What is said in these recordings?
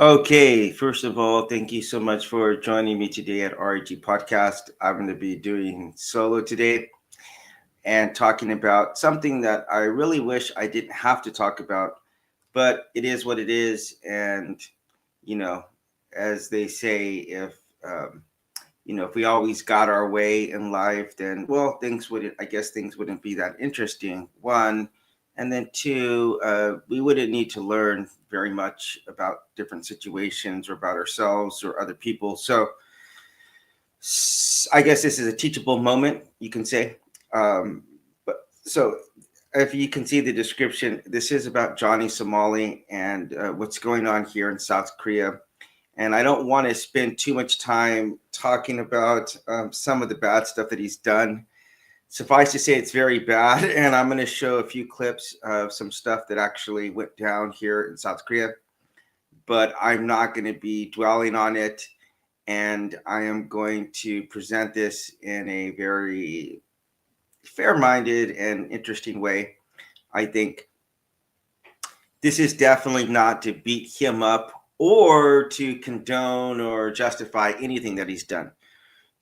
Okay, first of all, thank you so much for joining me today at REG Podcast. I'm going to be doing solo today and talking about something that I really wish I didn't have to talk about, but it is what it is. And, you know, as they say, um, if we always got our way in life, then, well, I guess things wouldn't be that interesting. One, and then two, we wouldn't need to learn very much about different situations or about ourselves or other people. So I guess this is a teachable moment, you can say. But so if you can see the description, this is about Johnny Somali and what's going on here in South Korea. And I don't want to spend too much time talking about some of the bad stuff that he's done. Suffice to say, it's very bad. And I'm going to show a few clips of some stuff that actually went down here in South Korea. But I'm not going to be dwelling on it. And I am going to present this in a very fair-minded and interesting way. I think this is definitely not to beat him up or to condone or justify anything that he's done,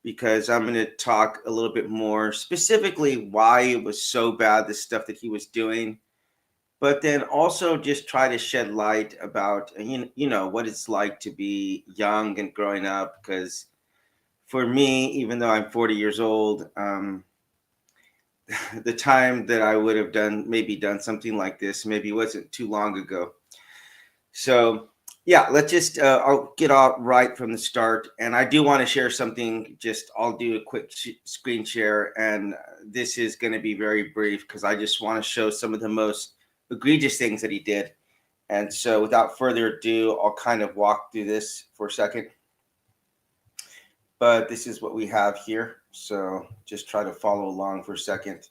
because I'm going to talk a little bit more specifically why it was so bad, the stuff that he was doing, but then also just try to shed light about, what it's like to be young and growing up. Because for me, even though I'm 40 years old, the time that I would have done something like this maybe wasn't too long ago. So yeah, let's just I'll get off right from the start. And I do want to share something. Just I'll do a quick screen share, and this is going to be very brief because I just want to show some of the most egregious things that he did. And so without further ado, I'll kind of walk through this for a second. But this is what we have here. So just try to follow along for a second.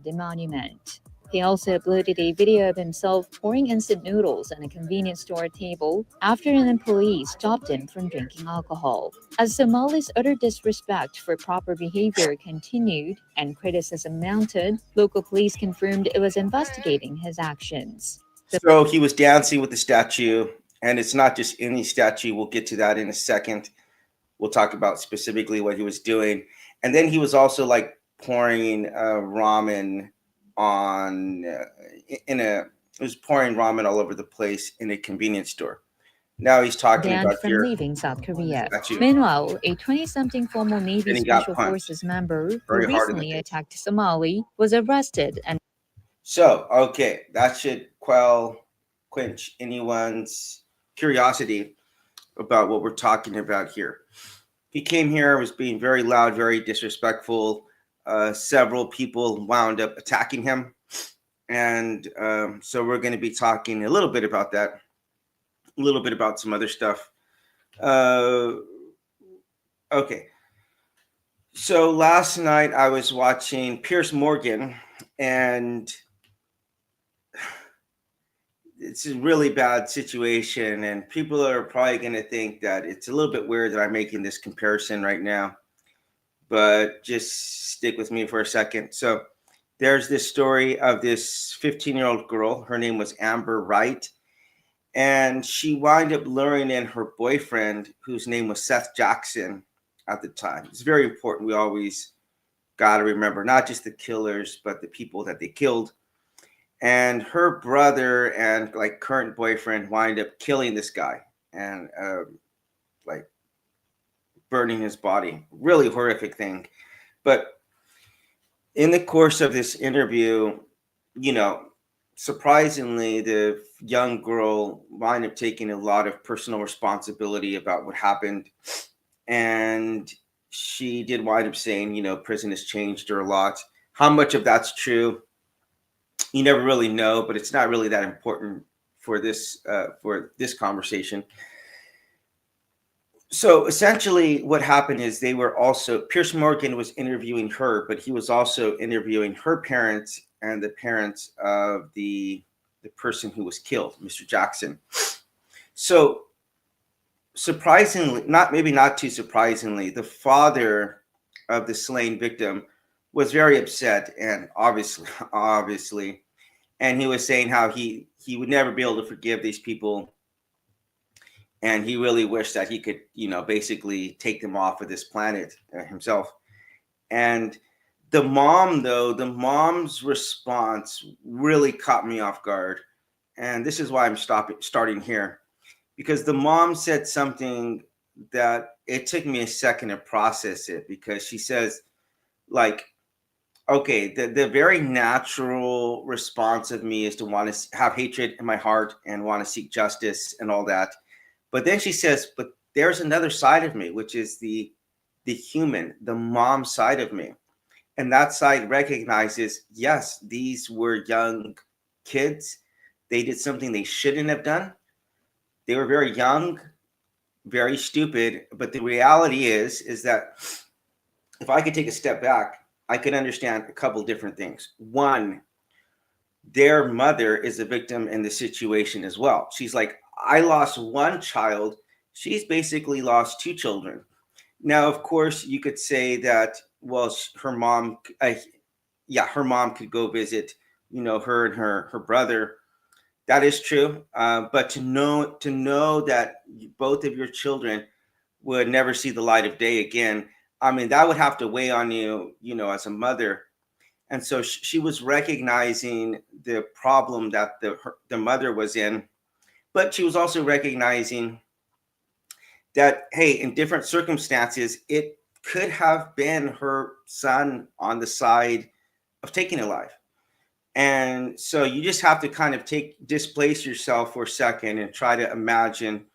The monument. He also uploaded a video of himself pouring instant noodles on a convenience store table after an employee stopped him from drinking alcohol. As Somali's utter disrespect for proper behavior continued and criticism mounted, local police confirmed it was investigating his actions. So he was dancing with the statue, and it's not just any statue. We'll get to that in a second. We'll talk about specifically what he was doing. And then he was also like pouring ramen on it was pouring ramen all over the place in a convenience store. Now he's talking Banned about from here leaving South Korea. statue. Meanwhile, a 20-something former Navy Then he got Special punched Forces member who very hard in the recently face. attacked Somali was arrested and So, okay, that should quench anyone's curiosity about what we're talking about here. He came here, was being very loud, very disrespectful. Several people wound up attacking him. And so we're going to be talking a little bit about that, a little bit about some other stuff. Okay. So last night I was watching Piers Morgan, and it's a really bad situation, and people are probably going to think that it's a little bit weird that I'm making this comparison right now, but just stick with me for a second. So there's this story of this 15-year-old girl. Her name was Amber Wright, and she wound up luring in her boyfriend, whose name was Seth Jackson at the time. It's very important. We always got to remember not just the killers, but the people that they killed. And her brother and like current boyfriend wind up killing this guy and like burning his body. Really horrific thing. But in the course of this interview, surprisingly, the young girl wind up taking a lot of personal responsibility about what happened. And she did wind up saying, prison has changed her a lot. How much of that's true, you never really know, but it's not really that important for this conversation. So essentially what happened is Piers Morgan was interviewing her, but he was also interviewing her parents and the parents of the person who was killed, Mr. Jackson. So surprisingly, not too surprisingly, the father of the slain victim was very upset, and obviously and he was saying how he would never be able to forgive these people, and he really wished that he could, basically take them off of this planet himself. And the mom's response really caught me off guard, and this is why I'm starting here, because the mom said something that it took me a second to process it, because she says, like, okay, the very natural response of me is to want to have hatred in my heart and want to seek justice and all that. But then she says, but there's another side of me, which is the human, the mom side of me. And that side recognizes, yes, these were young kids. They did something they shouldn't have done. They were very young, very stupid. But the reality is that if I could take a step back, I could understand a couple different things. One, their mother is a victim in the situation as well. She's like, I lost one child. She's basically lost two children. Now, of course, you could say that, well, her mom, her mom could go visit, her and her brother. That is true. But to know that both of your children would never see the light of day again, I mean, that would have to weigh on you, as a mother. And so she was recognizing the problem that the mother was in, but she was also recognizing that, hey, in different circumstances, it could have been her son on the side of taking a life. And so you just have to kind of displace yourself for a second and try to imagine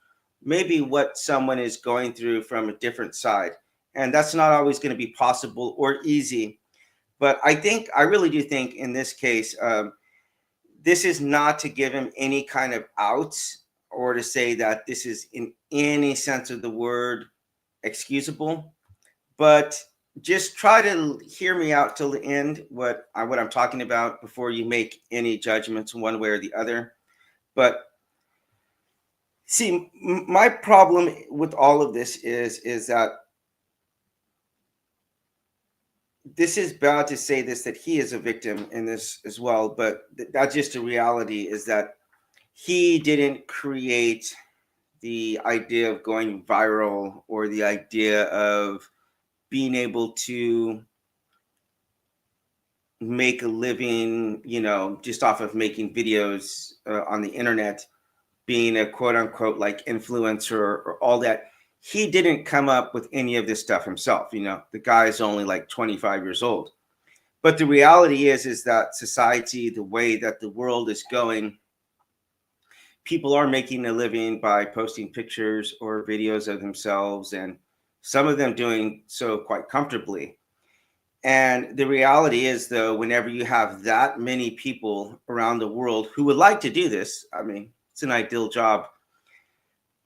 maybe what someone is going through from a different side. And that's not always going to be possible or easy. But I really do think in this case, this is not to give him any kind of outs or to say that this is in any sense of the word excusable, but just try to hear me out till the end, what I'm talking about, before you make any judgments one way or the other. But see, my problem with all of this is that this is bad to say this, that he is a victim in this as well, but that's just a reality, is that he didn't create the idea of going viral or the idea of being able to make a living, just off of making videos on the internet, being a quote unquote like influencer or all that. He didn't come up with any of this stuff himself. The guy is only like 25 years old. But the reality is that society, the way that the world is going, people are making a living by posting pictures or videos of themselves, and some of them doing so quite comfortably. And the reality is, though, whenever you have that many people around the world who would like to do this, I mean, it's an ideal job,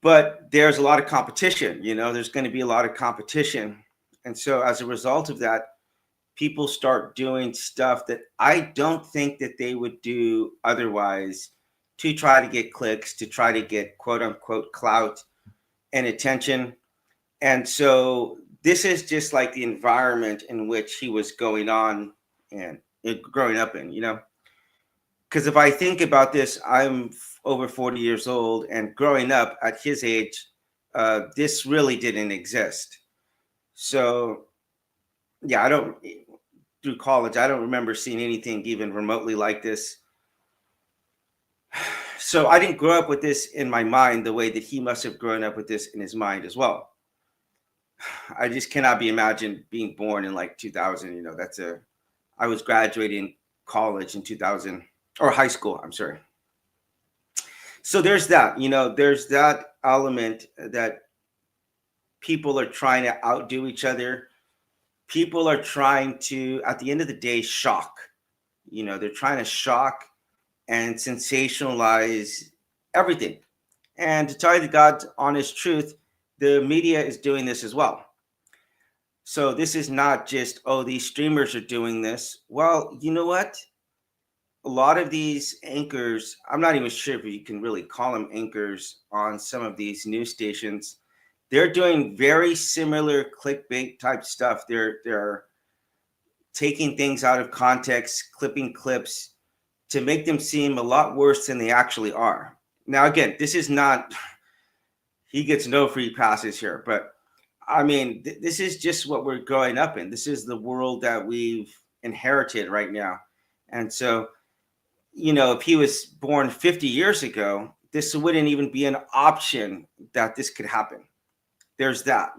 but there's a lot of competition. There's going to be a lot of competition. And so as a result of that, people start doing stuff that I don't think that they would do otherwise, to try to get clicks, to try to get quote unquote clout and attention. And so this is just like the environment in which he was going on and growing up in, because if I think about this, I'm over 40 years old, and growing up at his age, this really didn't exist. So yeah, through college, I don't remember seeing anything even remotely like this. So I didn't grow up with this in my mind the way that he must have grown up with this in his mind as well. I just cannot be imagined being born in like 2000. I was graduating college in 2000, or high school, I'm sorry. So there's that, there's that element that people are trying to outdo each other. People are trying to, at the end of the day, shock. They're trying to shock and sensationalize everything. And to tell you the God's honest truth, the media is doing this as well. So this is not just, oh, these streamers are doing this. Well, you know what? A lot of these anchors, I'm not even sure if you can really call them anchors on some of these news stations. They're doing very similar clickbait type stuff. They're taking things out of context, clipping clips to make them seem a lot worse than they actually are. Now, again, this is not, he gets no free passes here, but I mean, this is just what we're growing up in. This is the world that we've inherited right now. And so, if he was born 50 years ago, this wouldn't even be an option that this could happen. There's that.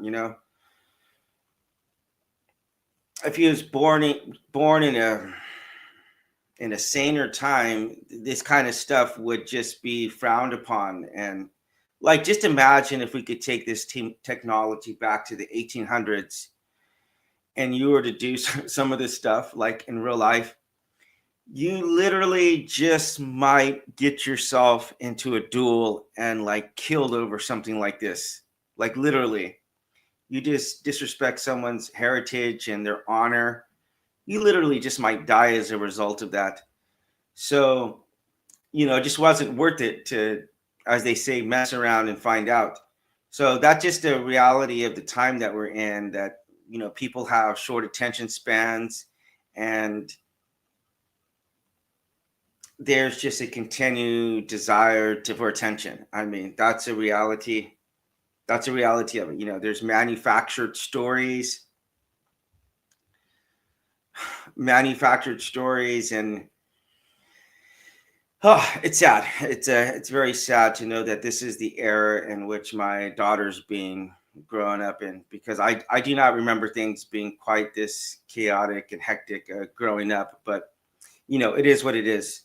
If he was born in a saner time, this kind of stuff would just be frowned upon. And like, just imagine if we could take this technology back to the 1800s and you were to do some of this stuff like in real life, you literally just might get yourself into a duel and like killed over something like this. Like, literally, you just disrespect someone's heritage and their honor. You literally just might die as a result of that. So, it just wasn't worth it to, as they say, mess around and find out. So that's just a reality of the time that we're in, that, people have short attention spans, and there's just a continued desire for attention. I mean, that's a reality. That's a reality of it. There's manufactured stories, and it's sad. It's very sad to know that this is the era in which my daughter's being grown up in, because I do not remember things being quite this chaotic and hectic growing up, but it is what it is.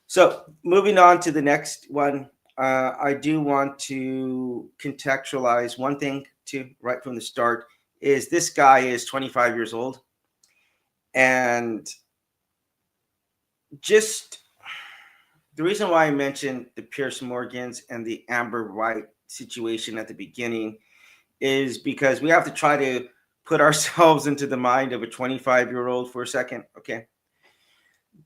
So moving on to the next one, I do want to contextualize one thing too, right from the start, is this guy is 25 years old. And just the reason why I mentioned the Pierce Morgans and the Amber White situation at the beginning is because we have to try to put ourselves into the mind of a 25-year-old for a second. Okay.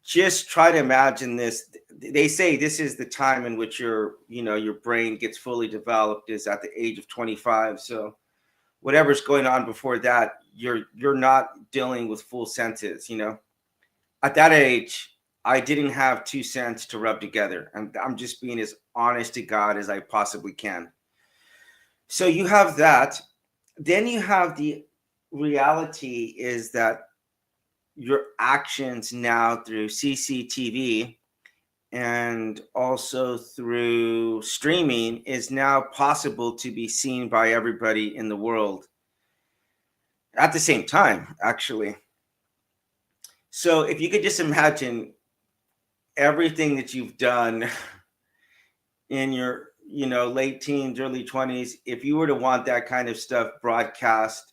Just try to imagine this. They say this is the time in which your brain gets fully developed, is at the age of 25. So whatever's going on before that, you're not dealing with full senses. At that age, I didn't have 2 cents to rub together, and I'm just being as honest to God as I possibly can. So you have that. Then you have the reality is that your actions now through CCTV and also through streaming is now possible to be seen by everybody in the world at the same time, actually. So if you could just imagine everything that you've done in your late teens, early 20s, if you were to want that kind of stuff broadcast,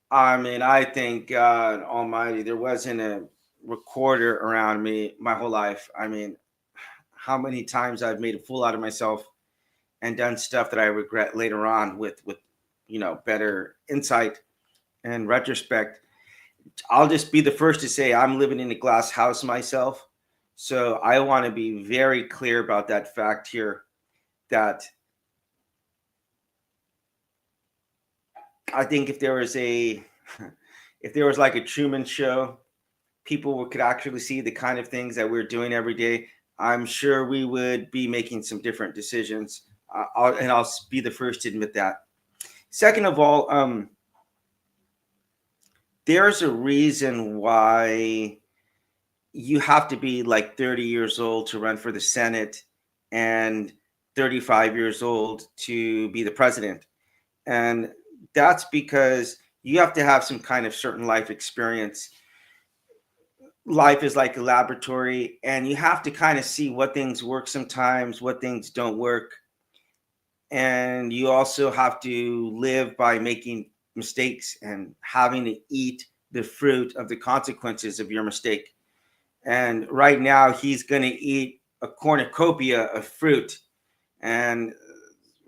I mean, I think God Almighty, there wasn't a recorder around me my whole life. I mean, how many times I've made a fool out of myself and done stuff that I regret later on with better insight and retrospect. I'll just be the first to say I'm living in a glass house myself. So I want to be very clear about that fact here, that I think if there was like a Truman Show, people could actually see the kind of things that we're doing every day, I'm sure we would be making some different decisions. I'll be the first to admit that. Second of all, there's a reason why you have to be like 30 years old to run for the Senate and 35 years old to be the president. And that's because you have to have some kind of certain life experience. Life is like a laboratory, and you have to kind of see what things work sometimes, what things don't work. And you also have to live by making mistakes and having to eat the fruit of the consequences of your mistake. And right now, he's going to eat a cornucopia of fruit, and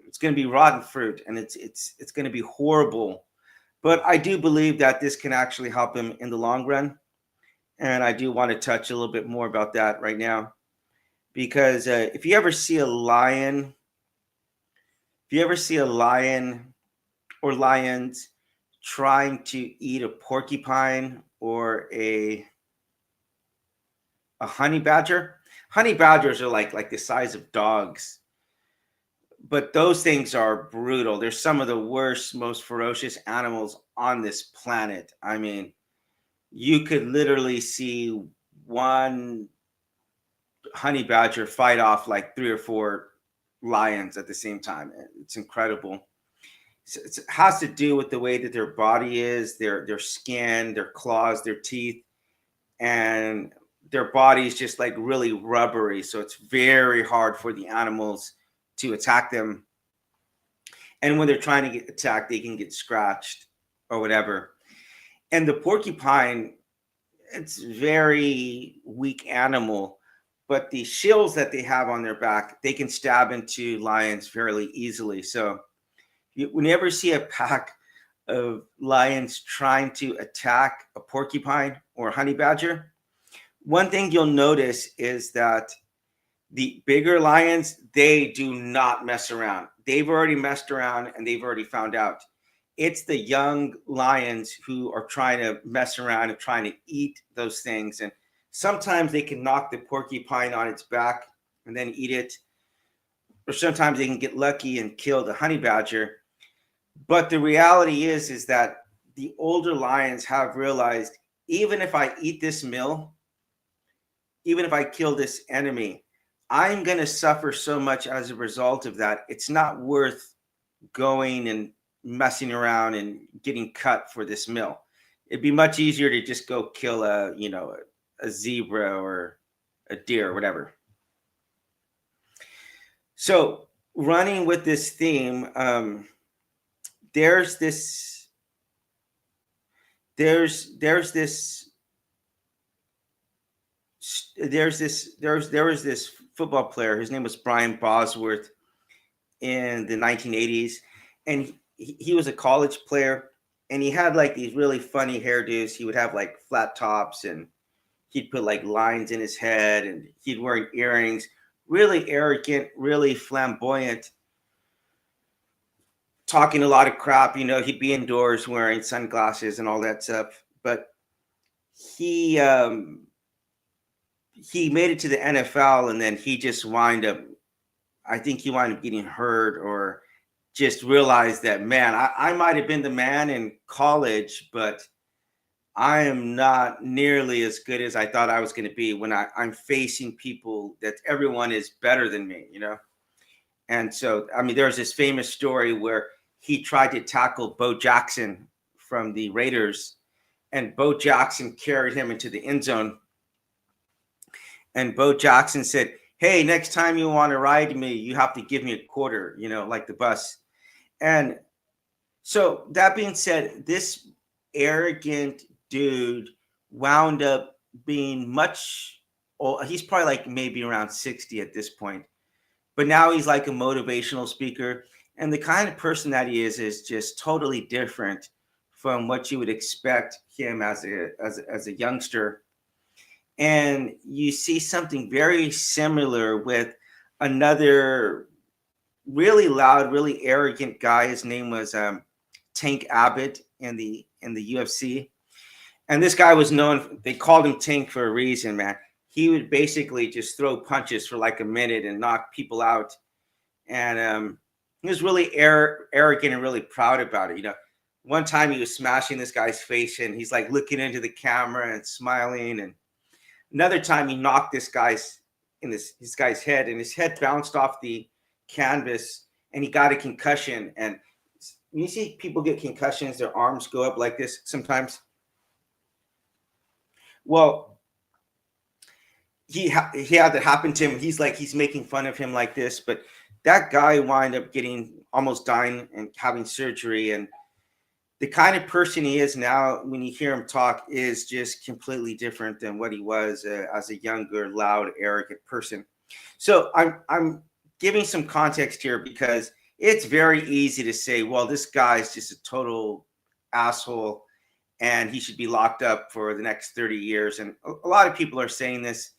it's going to be rotten fruit, and it's going to be horrible. But I do believe that this can actually help him in the long run. And I do want to touch a little bit more about that right now, because if you ever see a lion or lions trying to eat a porcupine or a honey badger, Honey badgers are like the size of dogs, but those things are brutal. They're some of the worst, most ferocious animals on this planet. I mean, you could literally see one honey badger fight off like 3 or 4 lions at the same time. It's incredible. It has to do with the way that their body is, their skin, their claws, their teeth, and their body is just like really rubbery. So it's very hard for the animals to attack them. And when they're trying to get attacked, they can get scratched or whatever. And the porcupine, it's very weak animal, but the shills that they have on their back, they can stab into lions fairly easily. So whenever you see a pack of lions trying to attack a porcupine or a honey badger, one thing you'll notice is that the bigger lions, they do not mess around. They've already messed around and they've already found out. It's the young lions who are trying to mess around and trying to eat those things. And sometimes they can knock the porcupine on its back and then eat it. Or sometimes they can get lucky and kill the honey badger. But the reality is that the older lions have realized, even if I eat this meal, even if I kill this enemy, I'm going to suffer so much as a result of that. It's not worth going and messing around and getting cut for this meal. It'd be much easier to just go kill a zebra or a deer or whatever. So running with this theme, there's this football player. His name was Brian Bosworth in the 1980s, and he was a college player, and he had like these really funny hairdos. He would have like flat tops, and he'd put like lines in his head, and he'd wear earrings. Really arrogant, really flamboyant, talking a lot of crap. He'd be indoors wearing sunglasses and all that stuff. But he made it to the NFL, and then he just I think he wound up getting hurt, or just realized that, man, I might have been the man in college, but I am not nearly as good as I thought I was going to be when I'm facing people that everyone is better than me, And so, I mean, there's this famous story where he tried to tackle Bo Jackson from the Raiders, and Bo Jackson carried him into the end zone. And Bo Jackson said, "Hey, next time you want to ride me, you have to give me a quarter, like the bus." And so that being said, this arrogant dude wound up being he's probably like maybe around 60 at this point, but now he's like a motivational speaker. And the kind of person that he is just totally different from what you would expect him as a youngster. And you see something very similar with another really loud, really arrogant guy. His name was Tank Abbott in the UFC. And this guy was known, they called him Tank for a reason, man. He would basically just throw punches for like a minute and knock people out. And he was really arrogant and really proud about it. One time he was smashing this guy's face, and he's like looking into the camera and smiling. And another time he knocked this guy's head, and his head bounced off the canvas, and he got a concussion. And when you see people get concussions, their arms go up like this sometimes. Well, he had that happen to him. He's making fun of him like this, but that guy wound up almost dying and having surgery. And the kind of person he is now, when you hear him talk, is just completely different than what he was as a younger, loud, arrogant person. So I'm giving some context here because it's very easy to say, well, this guy's just a total asshole and he should be locked up for the next 30 years. And a lot of people are saying this,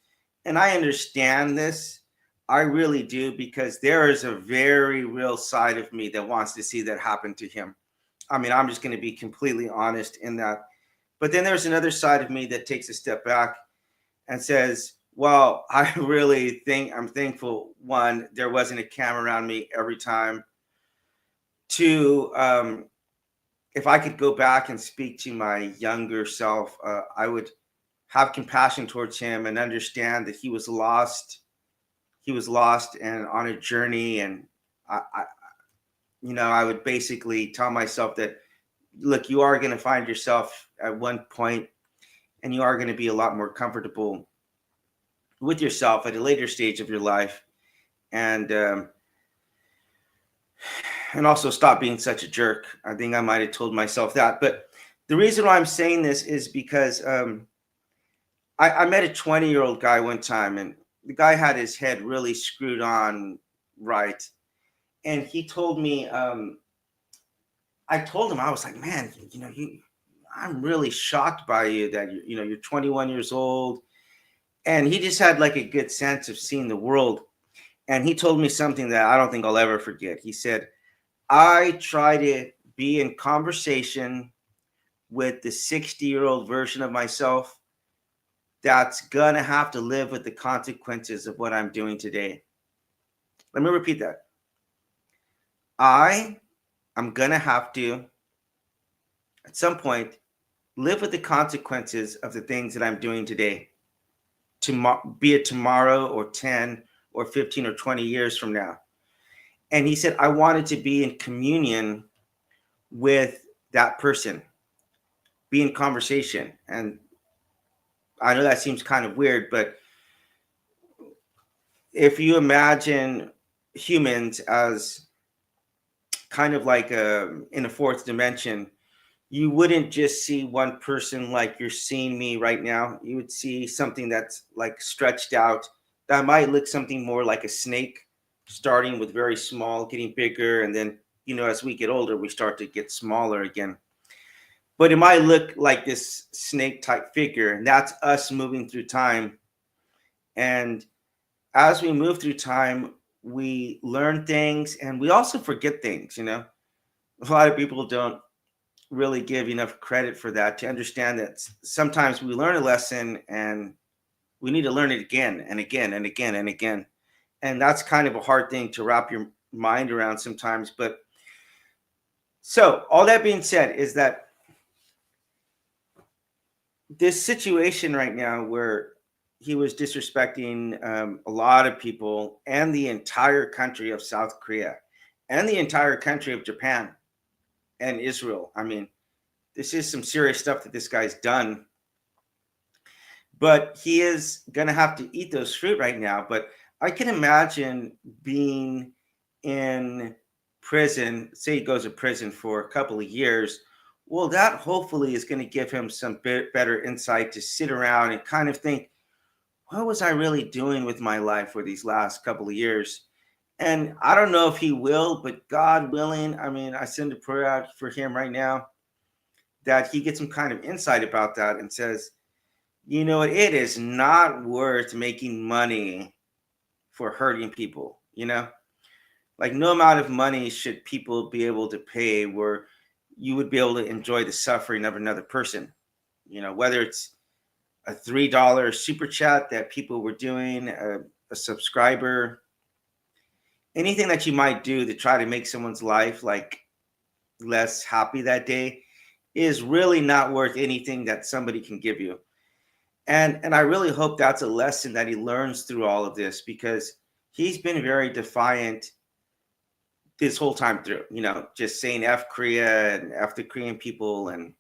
and I understand this. I really do, because there is a very real side of me that wants to see that happen to him. I mean, I'm just going to be completely honest in that. But then there's another side of me that takes a step back and says, Well, I really think I'm thankful. One, there wasn't a camera around me every time. Two, if I could go back and speak to my younger self, I would have compassion towards him and understand that he was lost. He was lost and on a journey. And I I would basically tell myself that, look, you are going to find yourself at one point, and you are going to be a lot more comfortable with yourself at a later stage of your life, and and also stop being such a jerk. I think I might have told myself that, but the reason why I'm saying this is because I met a 20-year-old guy one time, and the guy had his head really screwed on right, and he told me, I told him, I was like, man, I'm really shocked by you that you're 21 years old, and he just had like a good sense of seeing the world. And he told me something that I don't think I'll ever forget. He said, I try to be in conversation with the 60-year-old version of myself that's gonna have to live with the consequences of what I'm doing today. Let me repeat that. I am gonna have to, at some point, live with the consequences of the things that I'm doing today, be it tomorrow or 10 or 15 or 20 years from now. And he said, I wanted to be in communion with that person, be in conversation. And I know that seems kind of weird, but if you imagine humans as kind of like in a fourth dimension, you wouldn't just see one person like you're seeing me right now. You would see something that's like stretched out that might look something more like a snake, starting with very small, getting bigger, and then as we get older, we start to get smaller again. But it might look like this snake type figure, and that's us moving through time. And as we move through time, we learn things and we also forget things. A lot of people don't really give enough credit for that, to understand that sometimes we learn a lesson and we need to learn it again and again and again and again. And that's kind of a hard thing to wrap your mind around sometimes. But so all that being said is that this situation right now where he was disrespecting a lot of people and the entire country of South Korea and the entire country of Japan and Israel. I mean, this is some serious stuff that this guy's done. But he is going to have to eat those fruit right now. But I can imagine being in prison, say he goes to prison for a couple of years. Well, that hopefully is going to give him some better insight to sit around and kind of think, what was I really doing with my life for these last couple of years? And I don't know if he will, but God willing, I mean, I send a prayer out for him right now that he gets some kind of insight about that and says, it is not worth making money for hurting people, like no amount of money should people be able to pay where you would be able to enjoy the suffering of another person, whether it's a $3 super chat that people were doing, a subscriber, anything that you might do to try to make someone's life like less happy that day is really not worth anything that somebody can give you. And I really hope that's a lesson that he learns through all of this, because he's been very defiant this whole time through, just saying F Korea and F the Korean people, and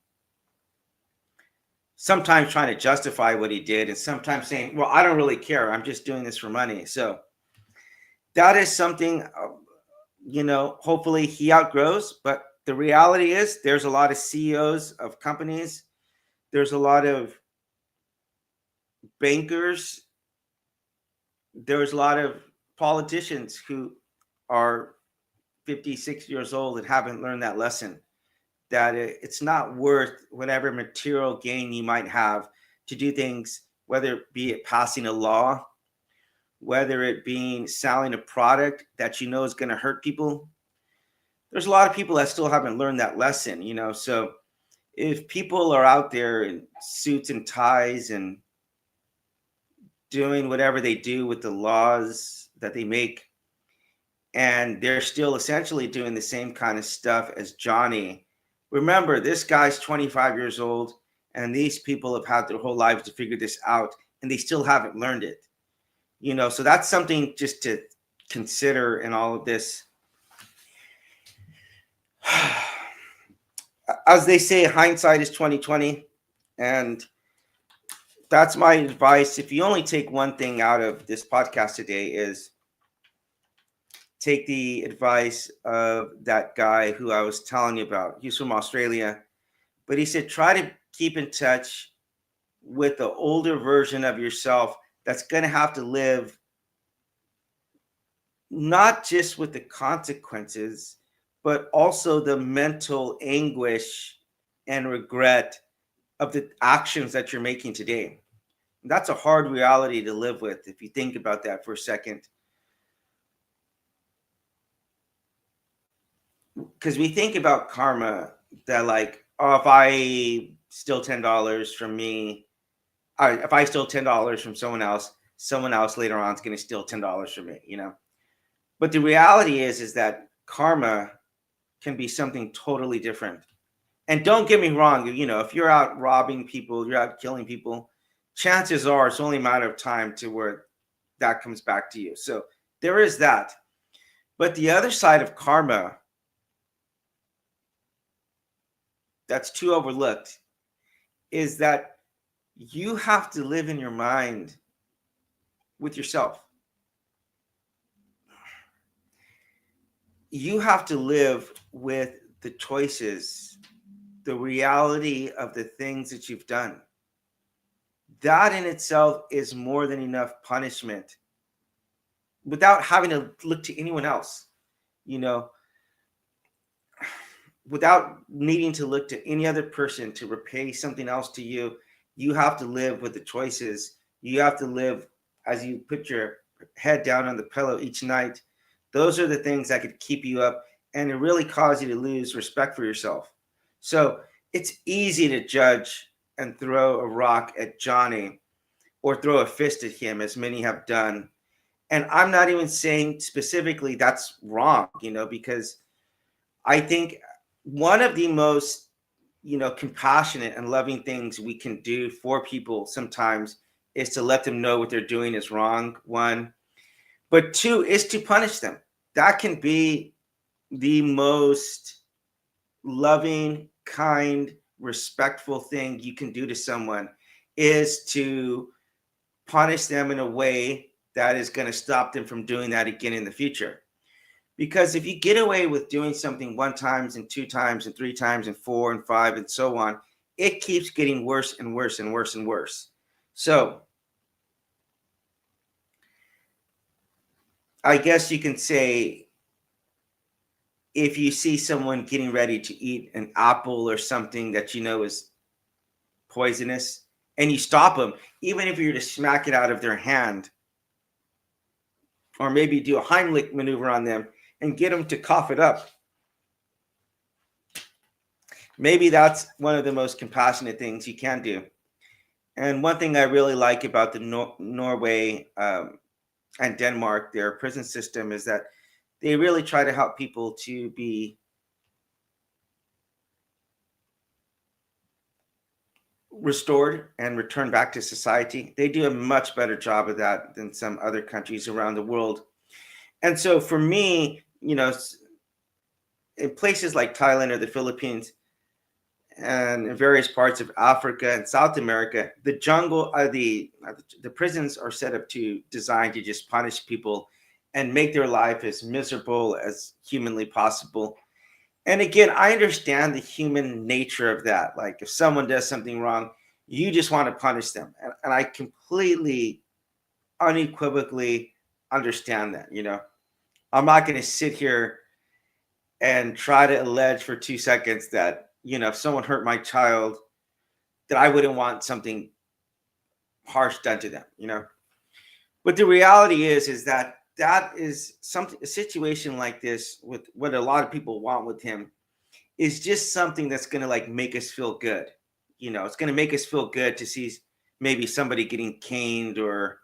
sometimes trying to justify what he did and sometimes saying, well, I don't really care. I'm just doing this for money. So that is something, hopefully he outgrows. But the reality is there's a lot of CEOs of companies. There's a lot of bankers. There's a lot of politicians who are 56 years old and haven't learned that lesson, that it's not worth whatever material gain you might have to do things, whether it be it passing a law, whether it being selling a product that is going to hurt people. There's a lot of people that still haven't learned that lesson, so if people are out there in suits and ties and doing whatever they do with the laws that they make, and they're still essentially doing the same kind of stuff as Johnny. Remember, this guy's 25 years old, and these people have had their whole lives to figure this out, and they still haven't learned it. So that's something just to consider in all of this. As they say, hindsight is 2020, and that's my advice. If you only take one thing out of this podcast today, is take the advice of that guy who I was telling you about. He's from Australia, but he said try to keep in touch with the older version of yourself that's going to have to live not just with the consequences, but also the mental anguish and regret of the actions that you're making today. And that's a hard reality to live with if you think about that for a second. Because we think about karma that, like, oh, if I steal $10 from me, if I steal $10 from someone else later on is going to steal $10 from me, But the reality is that karma can be something totally different. And don't get me wrong, if you're out robbing people, you're out killing people, chances are it's only a matter of time to where that comes back to you. So there is that. But the other side of karma that's too overlooked is that you have to live in your mind with yourself. You have to live with the choices, the reality of the things that you've done. That in itself is more than enough punishment without having to look to anyone else, without needing to look to any other person to repay something else to you. You have to live with the choices. You have to live as you put your head down on the pillow each night. Those are the things that could keep you up and it really cause you to lose respect for yourself. So it's easy to judge and throw a rock at Johnny or throw a fist at him, as many have done. And I'm not even saying specifically that's wrong, because I think one of the most, compassionate and loving things we can do for people sometimes is to let them know what they're doing is wrong, one. But two is to punish them. That can be the most loving, kind, respectful thing you can do to someone, is to punish them in a way that is going to stop them from doing that again in the future. Because if you get away with doing something one time and two times and three times and four and five and so on, it keeps getting worse and worse and worse and worse. So I guess you can say, if you see someone getting ready to eat an apple or something that is poisonous, and you stop them, even if you're to smack it out of their hand, or maybe do a Heimlich maneuver on them and get them to cough it up, maybe that's one of the most compassionate things you can do. And one thing I really like about the Norway and Denmark, their prison system, is that they really try to help people to be restored and returned back to society. They do a much better job of that than some other countries around the world. And so for me, in places like Thailand or the Philippines and in various parts of Africa and South America, the prisons are set up designed to just punish people and make their life as miserable as humanly possible. And again, I understand the human nature of that. Like, if someone does something wrong, you just want to punish them. And I completely, unequivocally understand that. I'm not going to sit here and try to allege for 2 seconds that, if someone hurt my child, that I wouldn't want something harsh done to them, But the reality is that is a situation like this, with what a lot of people want with him, is just something that's going to make us feel good. It's going to make us feel good to see maybe somebody getting caned or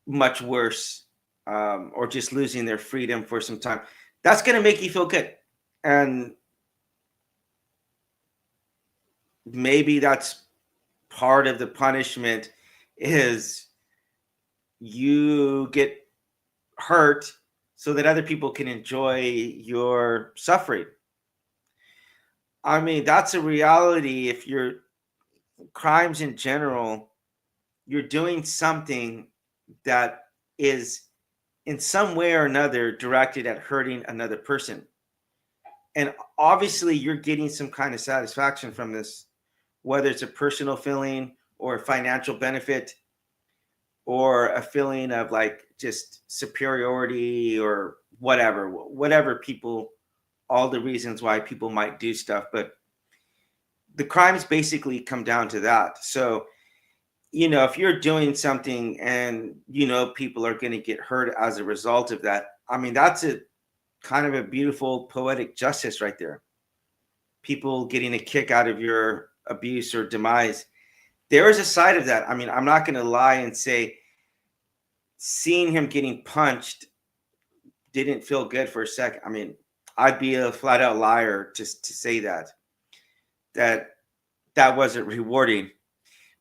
much worse, or just losing their freedom for some time. That's going to make you feel good. And maybe that's part of the punishment is you get hurt so that other people can enjoy your suffering. I mean, that's a reality. If you're crimes in general, you're doing something that is in some way or another directed at hurting another person. And obviously, you're getting some kind of satisfaction from this, whether it's a personal feeling or a financial benefit or a feeling of like just superiority or whatever people, all the reasons why people might do stuff. But the crimes basically come down to that. So, if you're doing something and, people are going to get hurt as a result of that, I mean, that's a kind of a beautiful poetic justice right there. People getting a kick out of your abuse or demise. There is a side of that. I mean, I'm not going to lie and say seeing him getting punched didn't feel good for a second. I mean, I'd be a flat out liar to say that wasn't rewarding.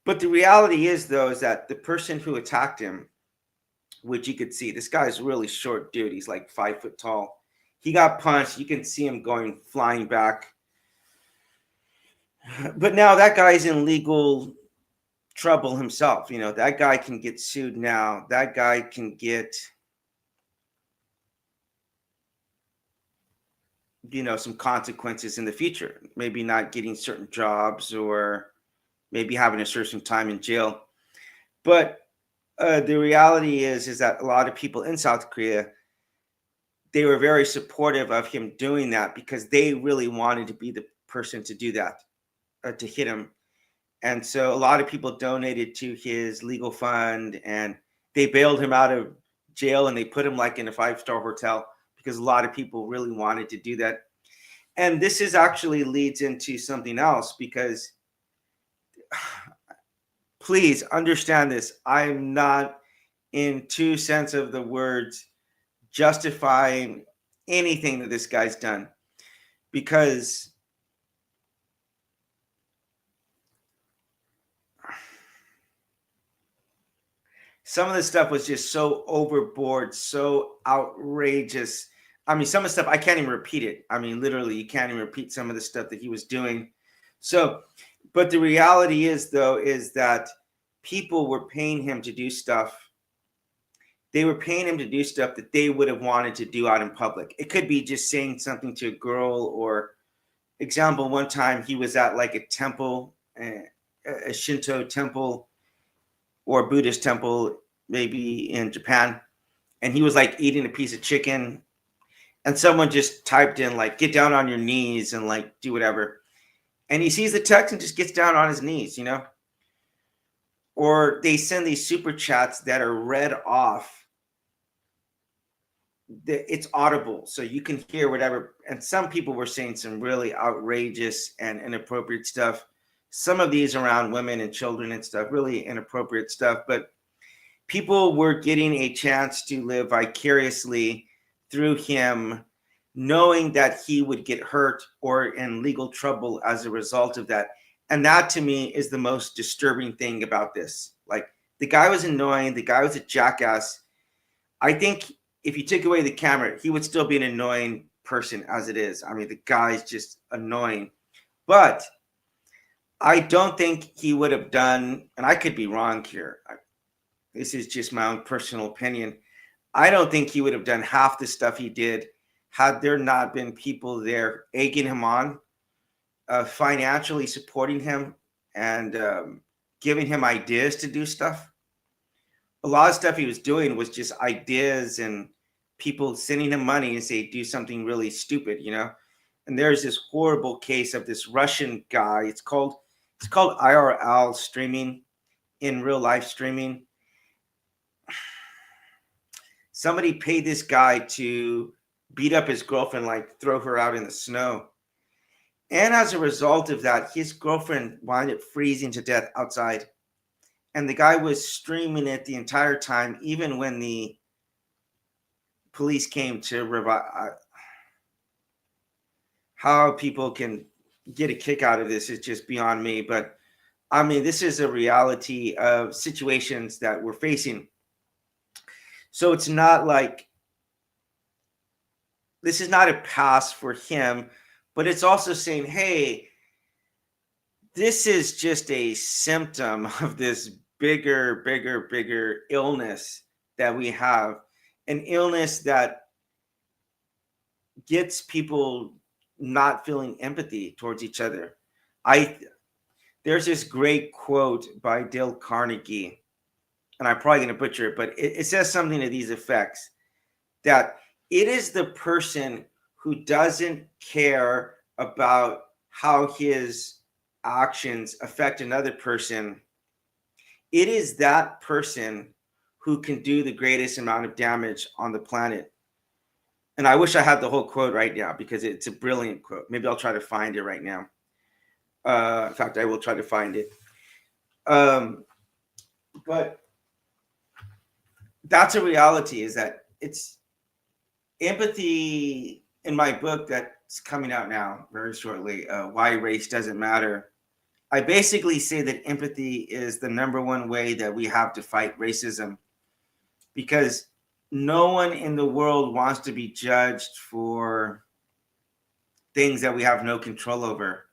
But the reality is, though, is that the person who attacked him, which you could see, this guy's really short dude. He's like 5 foot tall. He got punched. You can see him going flying back. But now that guy's in legal trouble himself. That guy can get sued now. That guy can get, some consequences in the future. Maybe not getting certain jobs or maybe having to serve some time in jail. But the reality is that a lot of people in South Korea, they were very supportive of him doing that because they really wanted to be the person to do that, to hit him. And so a lot of people donated to his legal fund and they bailed him out of jail and they put him like in a 5-star hotel because a lot of people really wanted to do that. And this is actually leads into something else because please understand this. I'm not in two sense of the words justifying anything that this guy's done because some of the stuff was just so overboard, so outrageous. I mean, some of the stuff I can't even repeat it. I mean, literally, you can't even repeat some of the stuff that he was doing. So, but the reality is, though, is that people were paying him to do stuff. They were paying him to do stuff that they would have wanted to do out in public. It could be just saying something to a girl, or example, one time he was at like a temple, a Shinto temple or a Buddhist temple, maybe in Japan, and he was like eating a piece of chicken, and someone just typed in like, get down on your knees and like do whatever. And he sees the text and just gets down on his knees, Or they send these super chats that are read off. It's audible, so you can hear whatever. And some people were saying some really outrageous and inappropriate stuff. Some of these around women and children and stuff, really inappropriate stuff. But people were getting a chance to live vicariously through him, knowing that he would get hurt or in legal trouble as a result of that. And that to me is the most disturbing thing about this. Like, the guy was annoying. The guy was a jackass. I think if you took away the camera, he would still be an annoying person as it is. I mean, the guy's just annoying. But I don't think he would have done, and I could be wrong here. This is just my own personal opinion. I don't think he would have done half the stuff he did had there not been people there egging him on, financially supporting him, and giving him ideas to do stuff. A lot of stuff he was doing was just ideas and people sending him money and say, do something really stupid, And there's this horrible case of this Russian guy. It's called IRL streaming, in real life streaming. Somebody paid this guy to beat up his girlfriend, like throw her out in the snow. And as a result of that, his girlfriend wound up freezing to death outside. And the guy was streaming it the entire time, even when the police came to revive. How people can get a kick out of this is just beyond me. But I mean, this is a reality of situations that we're facing. So it's not like this is not a pass for him, but it's also saying, hey, this is just a symptom of this bigger illness that we have, an illness that gets people not feeling empathy towards each other. There's this great quote by Dale Carnegie, and I'm probably going to butcher it, but it says something to these effects, that it is the person who doesn't care about how his actions affect another person. It is that person who can do the greatest amount of damage on the planet. And I wish I had the whole quote right now because it's a brilliant quote. Maybe I'll try to find it right now. In fact, I will try to find it. But that's a reality, is that it's empathy. In my book that's coming out now very shortly, Why Race Doesn't Matter, I basically say that empathy is the number one way that we have to fight racism, because no one in the world wants to be judged for things that we have no control over.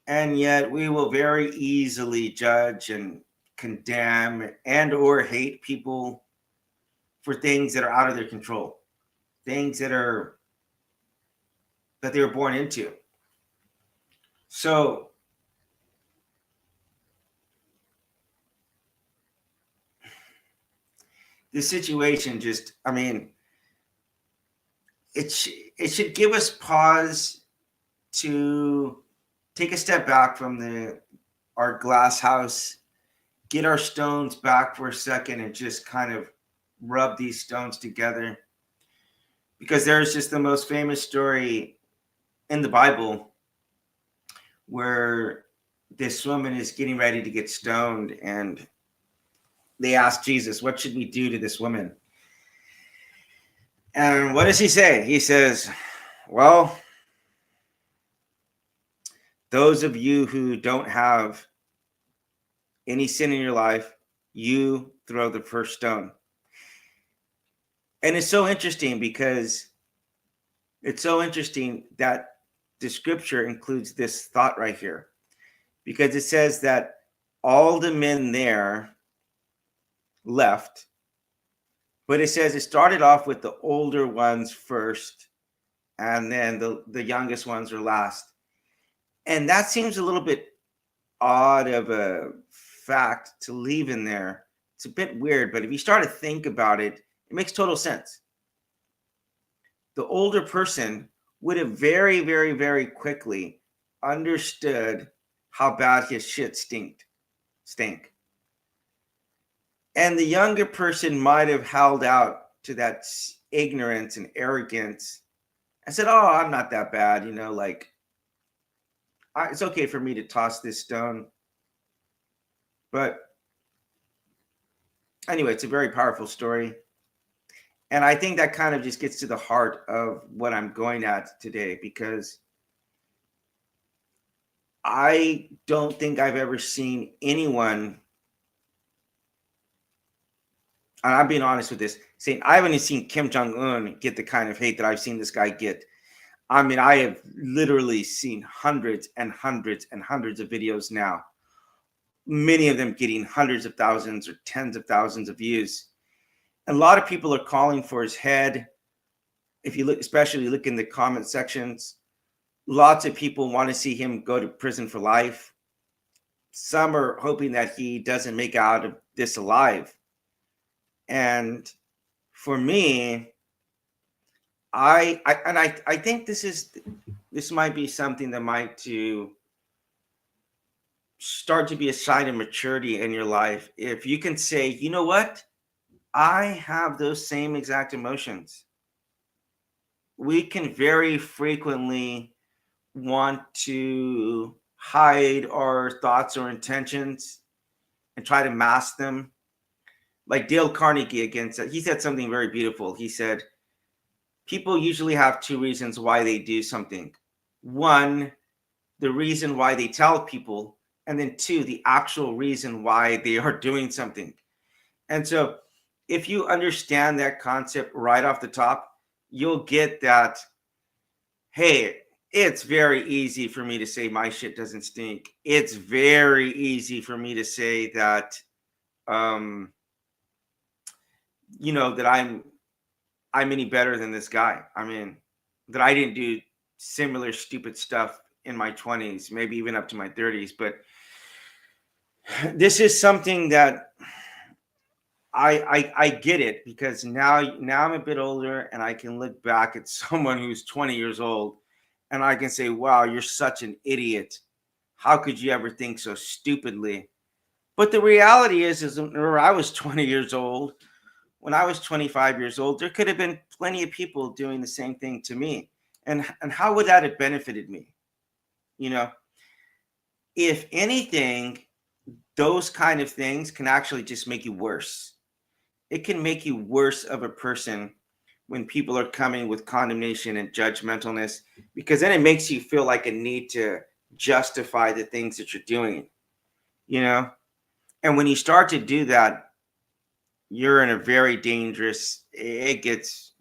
And yet we will very easily judge and condemn and or hate people for things that are out of their control, things that they were born into. So the situation just, I mean, it should give us pause to take a step back from our glass house, get our stones back for a second, and just kind of rub these stones together. Because there's just the most famous story in the Bible where this woman is getting ready to get stoned, and they ask Jesus, what should we do to this woman? And what does he say? He says, well, those of you who don't have any sin in your life, you throw the first stone. And it's so interesting because it's so interesting that the scripture includes this thought right here, because it says that all the men there left, but it says it started off with the older ones first, and then the youngest ones are last. And that seems a little bit odd of a fact to leave in there. It's a bit weird, but if you start to think about it, it makes total sense. The older person would have very quickly understood how bad his shit stink. And the younger person might have held out to that ignorance and arrogance and said, oh, I'm not that bad, like, it's okay for me to toss this stone. But anyway, it's a very powerful story. And I think that kind of just gets to the heart of what I'm going at today, because I don't think I've ever seen anyone, and I'm being honest with this, saying I haven't even seen Kim Jong-un get the kind of hate that I've seen this guy get. I mean, I have literally seen hundreds and hundreds and hundreds of videos now, many of them getting hundreds of thousands or tens of thousands of views. And a lot of people are calling for his head. If you look, especially look in the comment sections, lots of people want to see him go to prison for life. Some are hoping that he doesn't make out of this alive. And for me, I think this might be something that might to start to be a sign of maturity in your life. If you can say, you know what? I have those same exact emotions. We can very frequently want to hide our thoughts or intentions. and try to mask them. Like Dale Carnegie again said, he said something very beautiful. He said, people usually have two reasons why they do something. One, the reason why they tell people, and then two, the actual reason why they are doing something. And so if you understand that concept right off the top, you'll get that, hey, it's very easy for me to say my shit doesn't stink. It's very easy for me to say that, that I'm any better than this guy. I mean, that I didn't do similar stupid stuff in my 20s, maybe even up to my 30s. But this is something that I get it, because now I'm a bit older and I can look back at someone who's 20 years old and I can say, wow, you're such an idiot. How could you ever think so stupidly? But the reality is when I was 20 years old, when I was 25 years old, there could have been plenty of people doing the same thing to me. And how would that have benefited me? If anything, those kind of things can actually just make you worse. It can make you worse of a person when people are coming with condemnation and judgmentalness, because then it makes you feel like a need to justify the things that you're doing, And when you start to do that, you're in a very dangerous, it gets,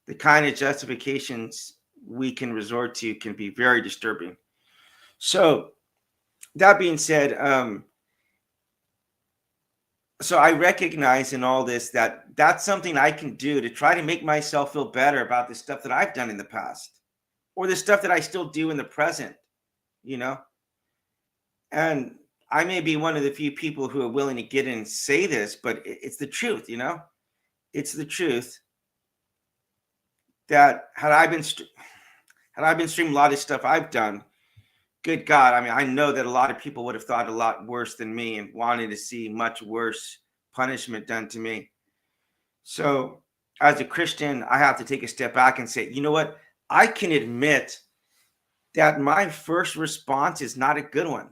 the kind of justifications we can resort to can be very disturbing. So that being said, so I recognize in all this that that's something I can do to try to make myself feel better about the stuff that I've done in the past, or the stuff that I still do in the present, and I may be one of the few people who are willing to get in and say this, but it's the truth, it's the truth that had I been streaming a lot of stuff I've done, good God, I mean, I know that a lot of people would have thought a lot worse than me and wanted to see much worse punishment done to me. So as a Christian, I have to take a step back and say, you know what? I can admit that my first response is not a good one.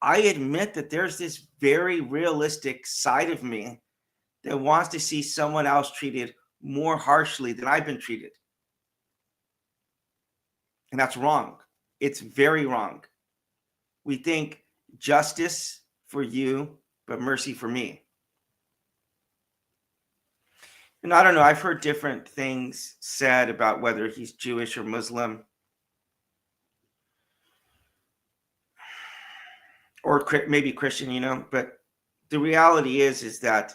I admit that there's this very realistic side of me that wants to see someone else treated more harshly than I've been treated. And that's wrong. It's very wrong. We think justice for you, but mercy for me. And I don't know, I've heard different things said about whether he's Jewish or Muslim, or maybe Christian, but the reality is that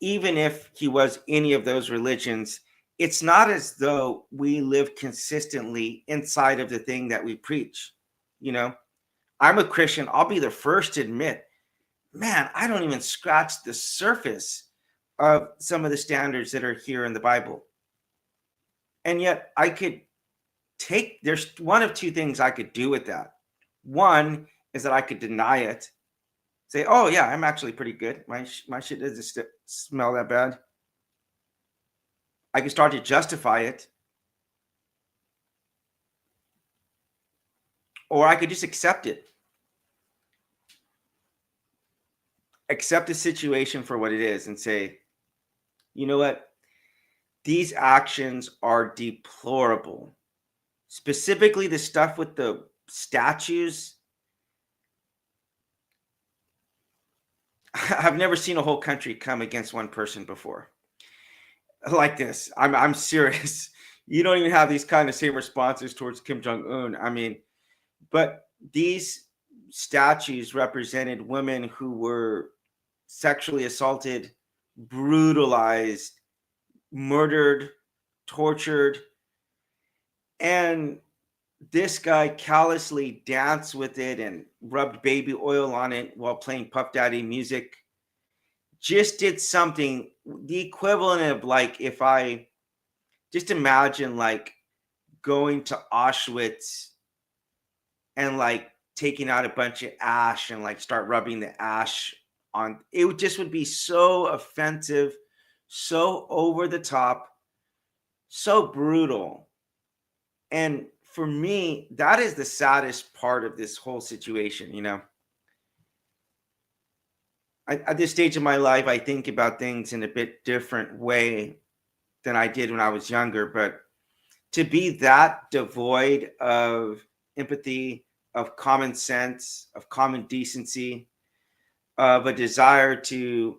even if he was any of those religions, it's not as though we live consistently inside of the thing that we preach. I'm a Christian. I'll be the first to admit, man, I don't even scratch the surface of some of the standards that are here in the Bible. And yet I could there's one of two things I could do with that. One is that I could deny it, say, oh yeah, I'm actually pretty good. My shit doesn't smell that bad. I could start to justify it. Or I could just accept it. Accept the situation for what it is and say, you know what? These actions are deplorable. Specifically, the stuff with the statues. I've never seen a whole country come against one person before. Like this. I'm serious. You don't even have these kind of same responses towards Kim Jong-un. I mean, but these statues represented women who were sexually assaulted, brutalized, murdered, tortured, and this guy callously danced with it and rubbed baby oil on it while playing Puff Daddy music. Just did something, the equivalent of, like, if I just imagine like going to Auschwitz and like taking out a bunch of ash and like start rubbing the ash on it, would be so offensive, so over the top, so brutal. And for me, that is the saddest part of this whole situation, at this stage of my life, I think about things in a bit different way than I did when I was younger. But to be that devoid of empathy, of common sense, of common decency, of a desire to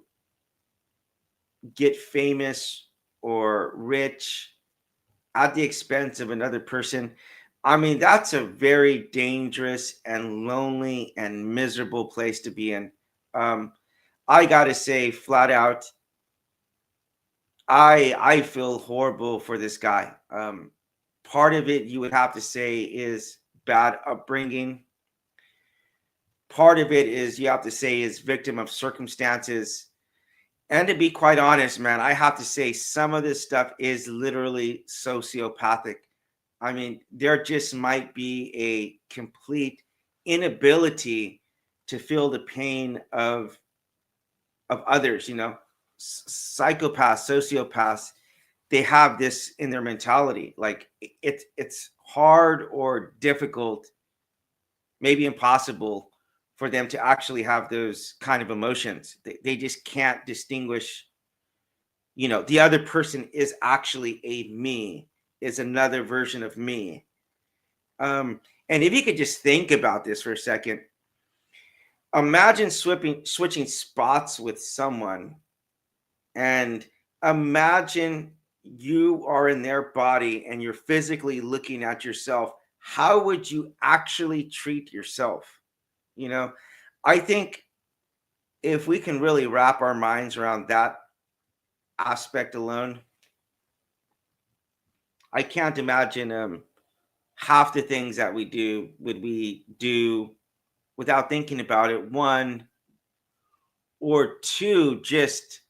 get famous or rich at the expense of another person, I mean, that's a very dangerous and lonely and miserable place to be in. Um, I gotta say, flat out, I feel horrible for this guy. Part of it, you would have to say, is bad upbringing. Part of it is, you have to say, is victim of circumstances. And to be quite honest, man, I have to say some of this stuff is literally sociopathic. I mean, there just might be a complete inability to feel the pain of others. Psychopaths, sociopaths, they have this in their mentality. Like it's hard or difficult, maybe impossible, for them to actually have those kind of emotions. They just can't distinguish. The other person is actually a me, is another version of me. And if you could just think about this for a second, imagine switching spots with someone, and imagine you are in their body and you're physically looking at yourself. How would you actually treat yourself? You know, I think if we can really wrap our minds around that aspect alone, I can't imagine half the things that we do would we do without thinking about it. One, or two, just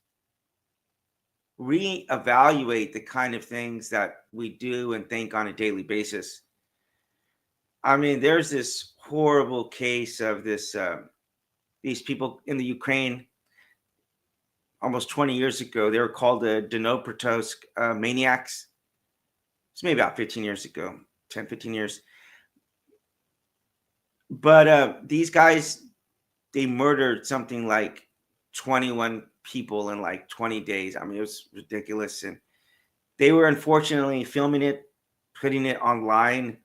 reevaluate the kind of things that we do and think on a daily basis. I mean, there's this horrible case of these people in the Ukraine almost 20 years ago. They were called the Deportation maniacs. It's maybe about 15 years ago, 10, 15 years. But these guys, they murdered something like 21 people in like 20 days. I mean, it was ridiculous. And they were unfortunately filming it, putting it online.